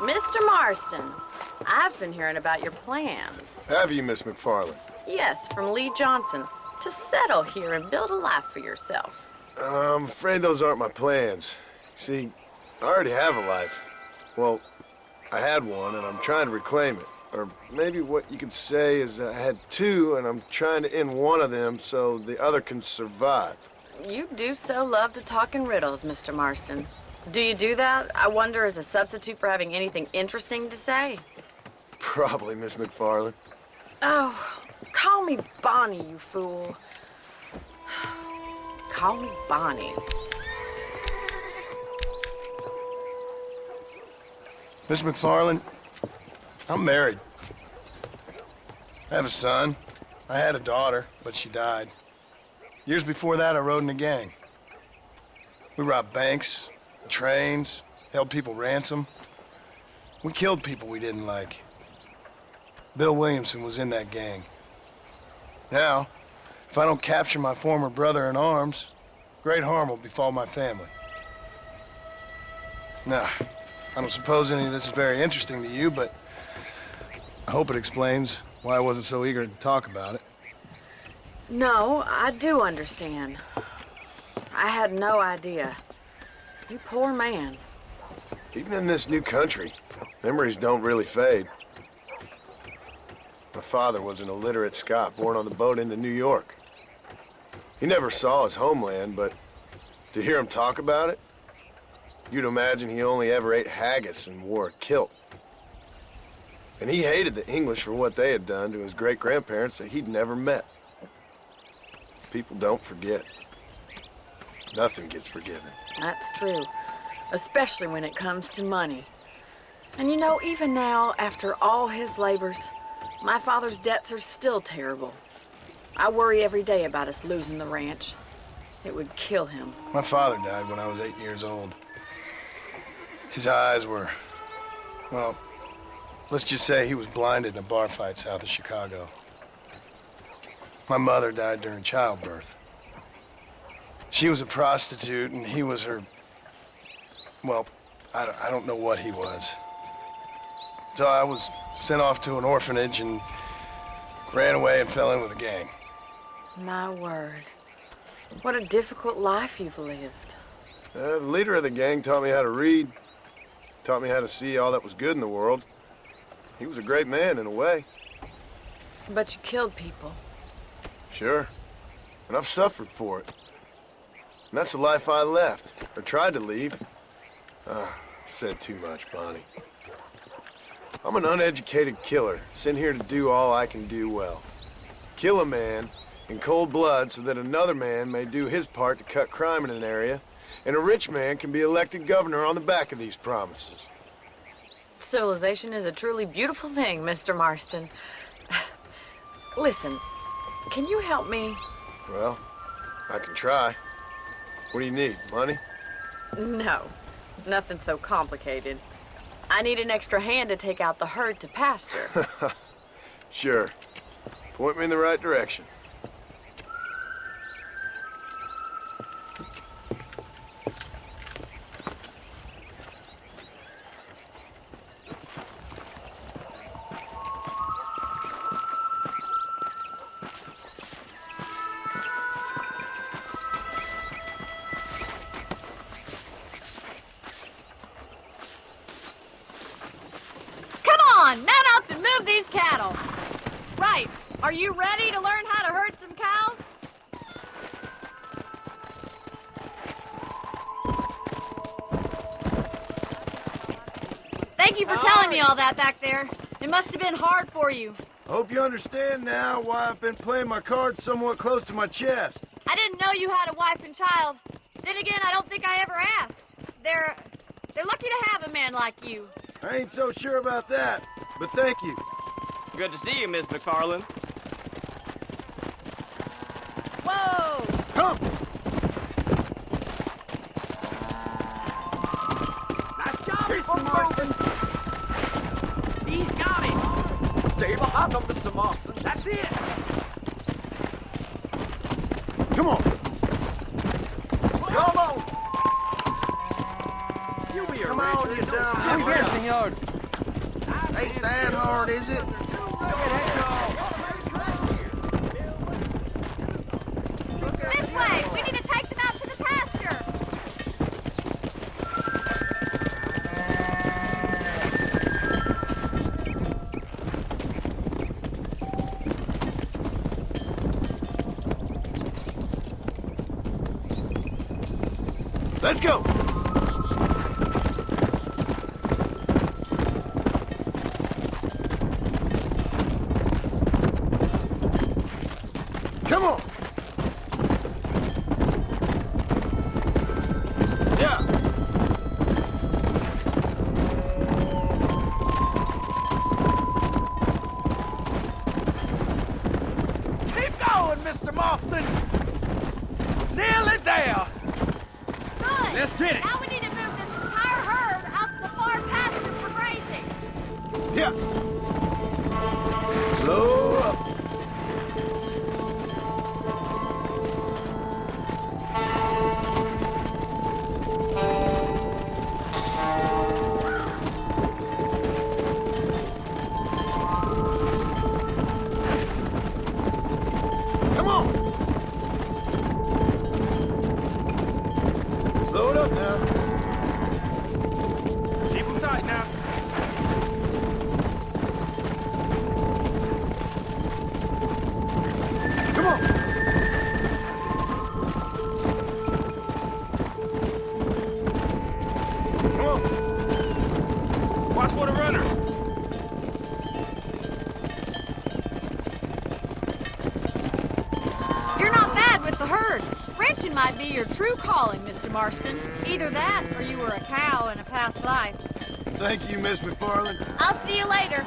Mr. Marston, I've been hearing about your plans. Have you, Miss McFarland? Yes, from Lee Johnson, to settle here and build a life for yourself. I'm afraid those aren't my plans. See, I already have a life. Well, I had one, and I'm trying to reclaim it. Or maybe what you could say is I had two, and I'm trying to end one of them so the other can survive. You do so love to talk in riddles, Mr. Marston. Do you do that, I wonder, as a substitute for having anything interesting to say? Probably, Miss McFarland. Oh, call me Bonnie, you fool. Call me Bonnie. Miss McFarland, I'm married. I have a son. I had a daughter, but she died. Years before that, I rode in a gang. We robbed banks, trains, held people ransom. We killed people we didn't like. Bill Williamson was in that gang. Now, if I don't capture my former brother in arms, great harm will befall my family. Now, I don't suppose any of this is very interesting to you, but I hope it explains why I wasn't so eager to talk about it. No, I do understand. I had no idea. You poor man. Even in this new country, memories don't really fade. My father was an illiterate Scot born on the boat into New York. He never saw his homeland, but to hear him talk about it, you'd imagine he only ever ate haggis and wore a kilt. And he hated the English for what they had done to his great-grandparents that he'd never met. People don't forget. Nothing gets forgiven. That's true, especially when it comes to money. And you know, even now, after all his labors, my father's debts are still terrible. I worry every day about us losing the ranch. It would kill him. My father died when I was 8 years old. His eyes were, well, let's just say he was blinded in a bar fight south of Chicago. My mother died during childbirth. She was a prostitute, and he was her, well, I don't know what he was. So I was sent off to an orphanage and ran away and fell in with a gang. My word. What a difficult life you've lived. The leader of the gang taught me how to read, taught me how to see all that was good in the world. He was a great man in a way. But you killed people. Sure. And I've suffered for it. And that's the life I left, or tried to leave. Said too much, Bonnie. I'm an uneducated killer, sent here to do all I can do well. Kill a man in cold blood so that another man may do his part to cut crime in an area, and a rich man can be elected governor on the back of these promises. Civilization is a truly beautiful thing, Mr. Marston. Listen, can you help me? Well, I can try. What do you need, money? No, nothing so complicated. I need an extra hand to take out the herd to pasture. Sure. Point me in the right direction. Man up and move these cattle. Right. Are you ready to learn how to herd some cows? Thank you for telling me all that back there. It must have been hard for you. Hope you understand now why I've been playing my cards somewhat close to my chest. I didn't know you had a wife and child. Then again, I don't think I ever asked. They're lucky to have a man like you. I ain't so sure about that, but thank you. Good to see you, Miss McFarland. Whoa! Come! Nice job, Mr. Marston. He's got it. Stay behind him, Mr. Marston. That's it. Come on! Come on. You'll be a Come on, rancher you in no dumb- time. Muy bien, señor. Ain't that hard, is it? This way! We need to take them out to the pasture! Let's go! Come on! Yeah! Keep going, Mr. Marston! Nearly there! Good! Let's get it. Now we need to move this entire herd out to the far pasture for grazing. Yeah! Slow up! Come on! Slow it up now. Keep them tight now. Come on! Come on! Watch for the runner. You're not bad with the herd. Ranching might be your true calling, Mr. Marston. Either that, or you were a cow in a past life. Thank you, Miss McFarland. I'll see you later.